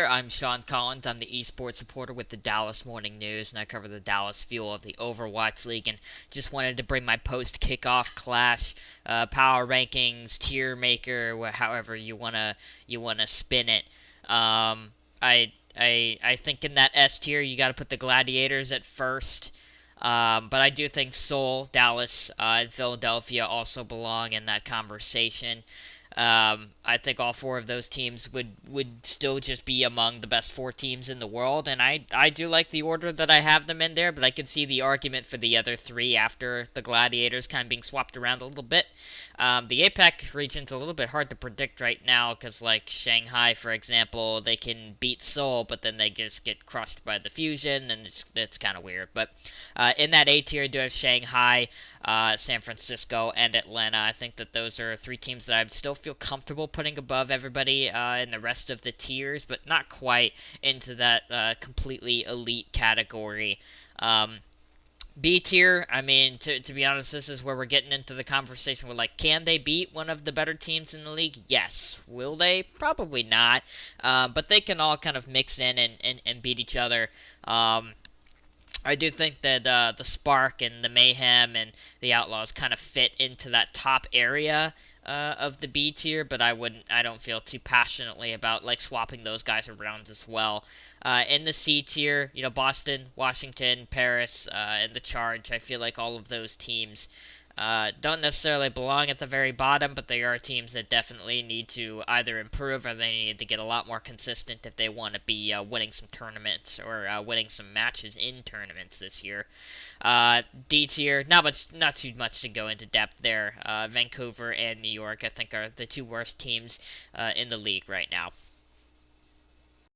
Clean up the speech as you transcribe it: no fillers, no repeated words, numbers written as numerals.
I'm Sean Collins. I'm the esports reporter with the Dallas Morning News, and I cover the Dallas Fuel of the Overwatch League. And just wanted to bring my post Kickoff Clash power rankings, tier maker, however you wanna spin it. I think in that S tier you got to put the Gladiators at first. But I do think Seoul, Dallas, and Philadelphia also belong in that conversation. I think all four of those teams would still just be among the best four teams in the world, and I do like the order that I have them in there, but I could see the argument for the other three after the Gladiators kind of being swapped around a little bit. The APAC region's a little bit hard to predict right now because, like Shanghai, for example, they can beat Seoul, but then they just get crushed by the Fusion, and it's kind of weird. But in that A tier, I do have Shanghai, San Francisco, and Atlanta. I think that those are three teams that I still feel comfortable putting above everybody in the rest of the tiers, but not quite into that completely elite category. B tier, I mean, to be honest, this is where we're getting into the conversation. We're like, can they beat one of the better teams in the league? Yes. Will they? Probably not. But they can all kind of mix in and beat each other. I do think that the Spark and the Mayhem and the Outlaws kind of fit into that top area of the B tier, but I don't feel too passionately about like swapping those guys around as well. In the C tier, Boston, Washington, Paris, and the Charge. I feel like all of those teams don't necessarily belong at the very bottom, but they are teams that definitely need to either improve or they need to get a lot more consistent if they want to be winning some tournaments or winning some matches in tournaments this year. D tier, not too much to go into depth there. Vancouver and New York, I think, are the two worst teams in the league right now.